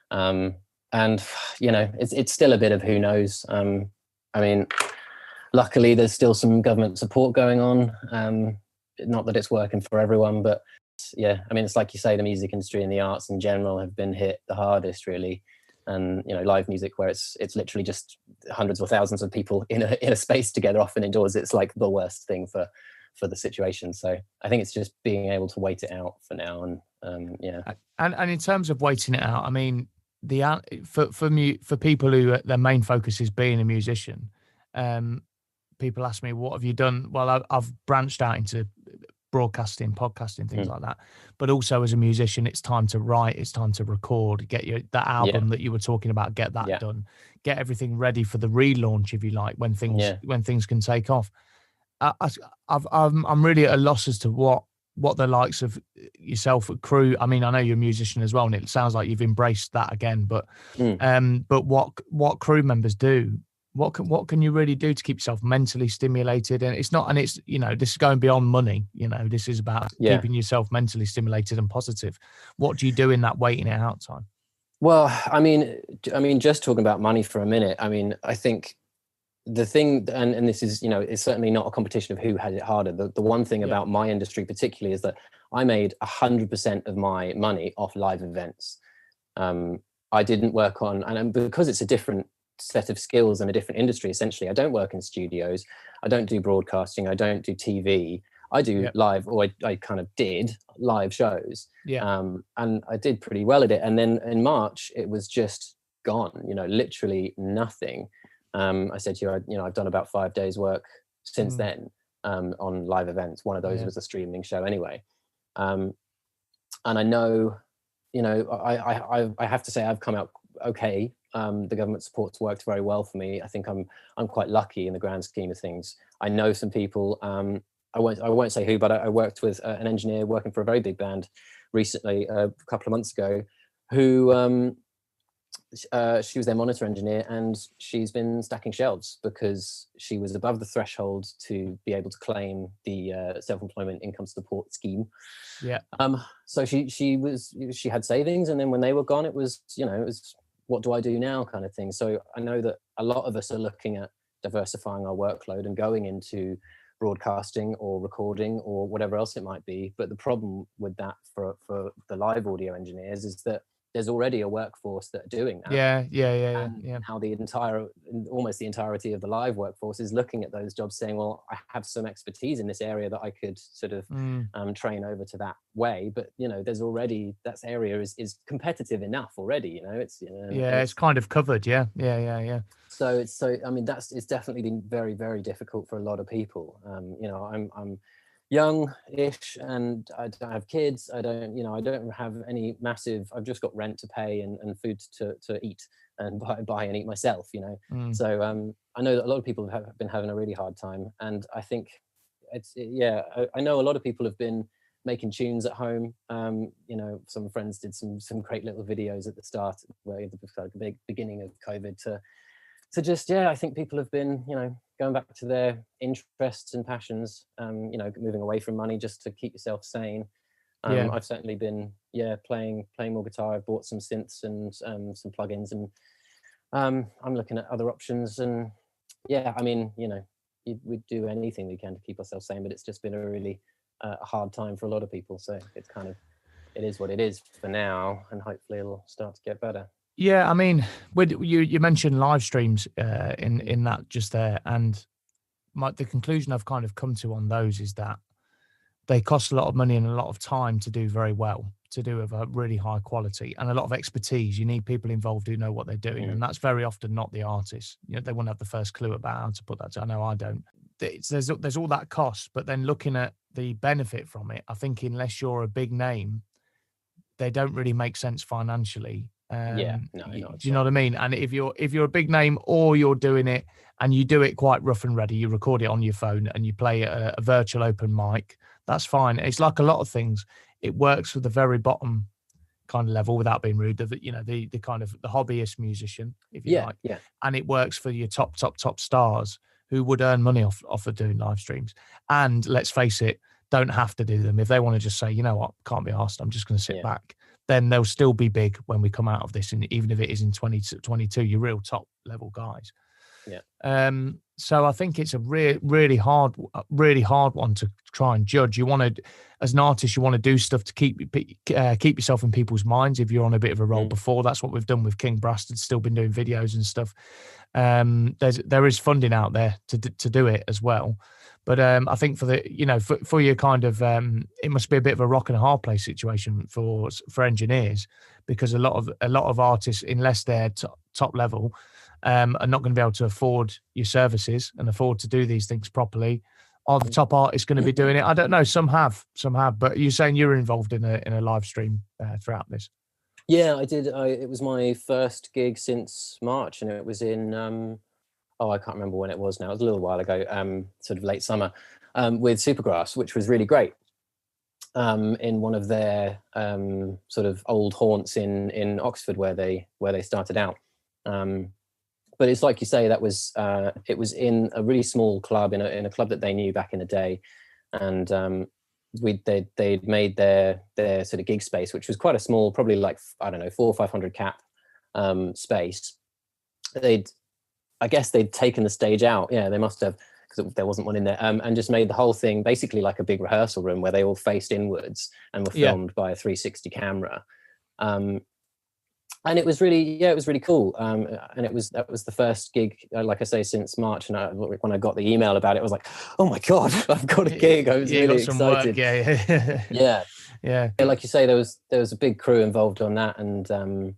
and it's still a bit of who knows. I mean, luckily there's still some government support going on. Not that it's working for everyone, but I mean, it's like you say, the music industry and the arts in general have been hit the hardest, really. And live music, where it's literally just hundreds or thousands of people in a space together, often indoors, it's like the worst thing for the situation. So I think it's just being able to wait it out for now. And and in terms of waiting it out, I mean, for people who their main focus is being a musician, people ask me, what have you done? Well, I've branched out into broadcasting, podcasting, things like that. But also as a musician, it's time to write, it's time to record, get that album that you were talking about, get that done, get everything ready for the relaunch, if you like, when things can take off. I'm really at a loss as to what the likes of yourself at Crew. I mean, I know you're a musician as well, and it sounds like you've embraced that again. But what Crew members do, what can you really do to keep yourself mentally stimulated? And it's this is going beyond money. This is about keeping yourself mentally stimulated and positive. What do you do in that waiting it out time? Well, I mean, just talking about money for a minute. I mean, I think the thing, and this is, it's certainly not a competition of who had it harder. The one thing about my industry particularly is that I made 100% of my money off live events. I didn't work on, and because it's a different set of skills and a different industry, essentially, I don't work in studios, I don't do broadcasting, I don't do TV, I do live, or I kind of did live shows. And I did pretty well at it. And then in March, it was just gone, literally nothing. I said to you, I've done about 5 days work since then on live events. One of those was a streaming show anyway. And I know, I have to say I've come out okay. The government support's worked very well for me. I think I'm quite lucky in the grand scheme of things. I know some people, I won't say who, but I worked with an engineer working for a very big band recently, a couple of months ago, who She was their monitor engineer, and she's been stacking shelves because she was above the threshold to be able to claim the self-employment income support scheme. Yeah. So she had savings, and then when they were gone, it was what do I do now kind of thing. So I know that a lot of us are looking at diversifying our workload and going into broadcasting or recording or whatever else it might be. But the problem with that for the live audio engineers is that there's already a workforce that are doing that. Yeah. How almost the entirety of the live workforce is looking at those jobs saying, well, I have some expertise in this area that I could sort of train over to that way. But, there's already, that area is competitive enough already, it's kind of covered. Yeah. So it's definitely been very, very difficult for a lot of people. I'm young-ish, and I don't have kids. I don't have any massive. I've just got rent to pay and food to eat and buy and eat myself. So I know that a lot of people have been having a really hard time, and I think I know a lot of people have been making tunes at home. Some friends did some great little videos at the start, where the big beginning of COVID to just, I think people have been, going back to their interests and passions, moving away from money just to keep yourself sane. I've certainly been, playing more guitar. I've bought some synths and some plugins, and I'm looking at other options. And we do anything we can to keep ourselves sane, but it's just been a really hard time for a lot of people. So it's it is what it is for now, and hopefully it'll start to get better. Yeah, I mean, you mentioned live streams in that just there, and the conclusion I've kind of come to on those is that they cost a lot of money and a lot of time to do very well, to do with a really high quality, and a lot of expertise. You need people involved who know what they're doing, and that's very often not the artists. They won't have the first clue about how to put that. I know I don't. There's all that cost, but then looking at the benefit from it, I think unless you're a big name, they don't really make sense financially. Do you know what I mean? And if you're a big name, or you're doing it and you do it quite rough and ready, you record it on your phone and you play a virtual open mic, that's fine. It's like a lot of things. It works for the very bottom kind of level, without being rude, the kind of the hobbyist musician, if you like. Yeah. And it works for your top stars who would earn money off of doing live streams. And let's face it, don't have to do them. If they want to just say, you know what, can't be arsed, I'm just going to sit back, then they'll still be big when we come out of this. And even if it is in 2022, you're real top level guys. Yeah. So I think it's a really hard one to try and judge. You want to, as an artist, you want to do stuff to keep yourself in people's minds. If you're on a bit of a roll before, that's what we've done with King Brastard. Still been doing videos and stuff. There is funding out there to do it as well. But I think for your kind of, it must be a bit of a rock and a hard place situation for engineers, because a lot of artists, unless they're top level, are not going to be able to afford your services and afford to do these things properly. Are the top artists going to be doing it? I don't know. Some have. But you're saying you're involved in a live stream throughout this. Yeah, I did. It was my first gig since March, and it was in. I can't remember when it was now. It was a little while ago, sort of late summer, with Supergrass, which was really great. In one of their sort of old haunts in Oxford, where they started out. But it's like you say, that was it was in a really small club, in a club that they knew back in the day, and they'd made their sort of gig space, which was quite a small, probably like 400 or 500 cap space. I guess they'd taken the stage out. Yeah, they must have, because there wasn't one in there, and just made the whole thing basically like a big rehearsal room where they all faced inwards and were filmed by a 360 camera. And it was really cool. And that was the first gig, like I say, since March. And when I got the email about it, I was like, oh my God, I've got a gig. I was really excited. Yeah. Like you say, there was a big crew involved on that. And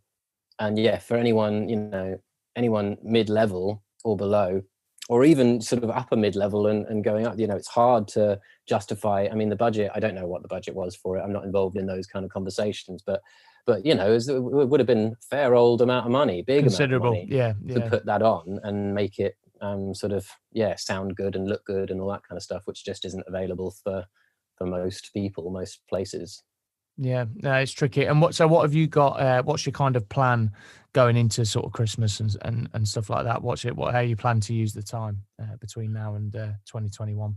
yeah, for anyone, anyone mid-level or below, or even sort of upper mid-level and going up, it's hard to justify. I mean, the budget, I don't know what the budget was for it. I'm not involved in those kind of conversations, but it would have been a fair old amount of money, considerable amount of money, to put that on and make it sound good and look good and all that kind of stuff, which just isn't available for most people, most places. Yeah, no, it's tricky. And what have you got? What's your kind of plan going into sort of Christmas and stuff like that? How you plan to use the time between now and 2021?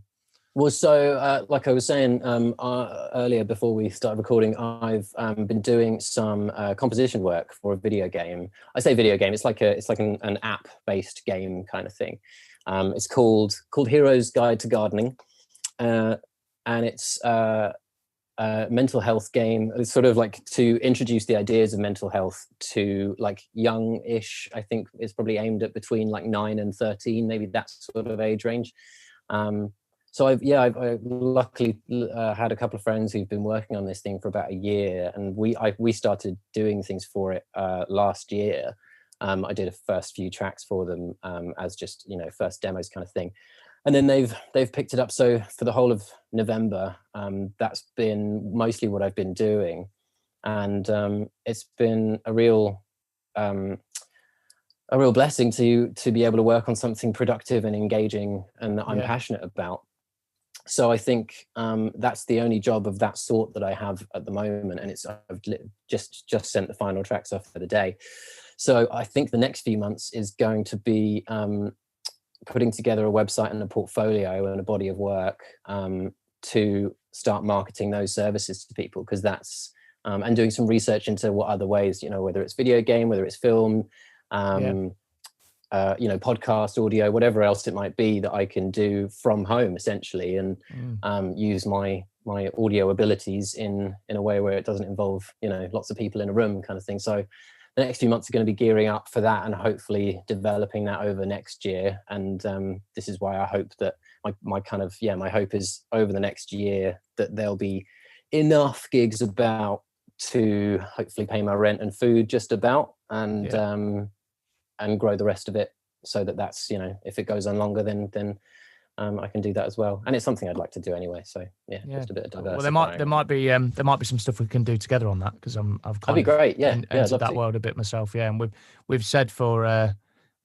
Well, so like I was saying earlier before we started recording, I've been doing some composition work for a video game. I say video game; it's like an app-based game kind of thing. It's called Hero's Guide to Gardening, and it's a mental health game. It's sort of like to introduce the ideas of mental health to like young-ish. I think it's probably aimed at between like 9 and 13, maybe that sort of age range. So I've luckily had a couple of friends who've been working on this thing for about a year, and we started doing things for it last year. I did a first few tracks for them as just first demos kind of thing, and then they've picked it up. So for the whole of November, that's been mostly what I've been doing, and it's been a real blessing to be able to work on something productive and engaging and that I'm passionate about. So I think that's the only job of that sort that I have at the moment, and I've just sent the final tracks off for the day. So I think the next few months is going to be putting together a website and a portfolio and a body of work to start marketing those services to people, because that's and doing some research into what other ways, whether it's video game, whether it's film, podcast, audio, whatever else it might be that I can do from home essentially, and use my audio abilities in a way where it doesn't involve lots of people in a room kind of thing. So the next few months are going to be gearing up for that and hopefully developing that over next year. And this is why I hope that my hope is over the next year that there'll be enough gigs about to hopefully pay my rent and food just about, and grow the rest of it so that's if it goes on longer then I can do that as well, and it's something I'd like to do anyway. So just a bit of diversity. Well, there might be some stuff we can do together on that, because I've kind that'd be great. entered that world a bit myself. And we've said for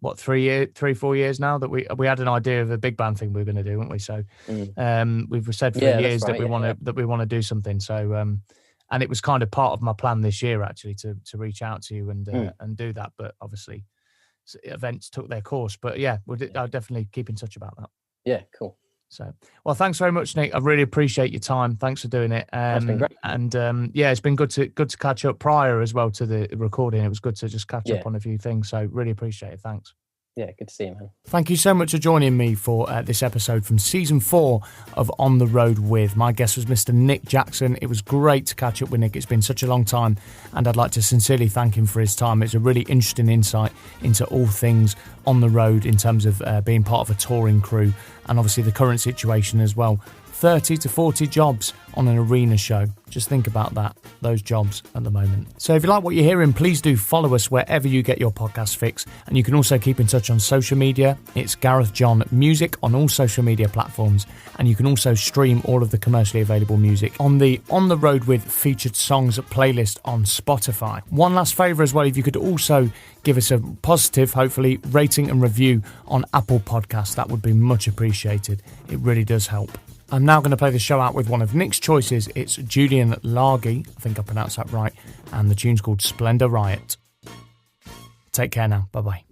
3-4 years now that we had an idea of a big band thing we were going to do, weren't we? So we've said for years that we want to do something. So and it was kind of part of my plan this year actually to reach out to you and do that, but obviously events took their course. But I'll definitely keep in touch about that. Yeah, cool. So, well, thanks very much, Nick. I really appreciate your time. Thanks for doing it. That's been great. And it's been good to catch up prior as well to the recording. It was good to just catch up on a few things. So, really appreciate it. Thanks. Yeah, good to see you, man. Thank you so much for joining me for this episode from season 4 of On the Road With. My guest was Mr. Nick Jackson. It was great to catch up with Nick. It's been such a long time, and I'd like to sincerely thank him for his time. It's a really interesting insight into all things on the road in terms of being part of a touring crew, and obviously the current situation as well. 30 to 40 jobs on an arena show. Just think about that, those jobs at the moment. So if you like what you're hearing, please do follow us wherever you get your podcast fix. And you can also keep in touch on social media. It's Gareth John Music on all social media platforms. And you can also stream all of the commercially available music on the On the Road With featured songs playlist on Spotify. One last favour as well, if you could also give us a positive, hopefully, rating and review on Apple Podcasts, that would be much appreciated. It really does help. I'm now going to play the show out with one of Nick's choices. It's Julian Largy, I think I pronounced that right, and the tune's called Splendor Riot. Take care now. Bye-bye.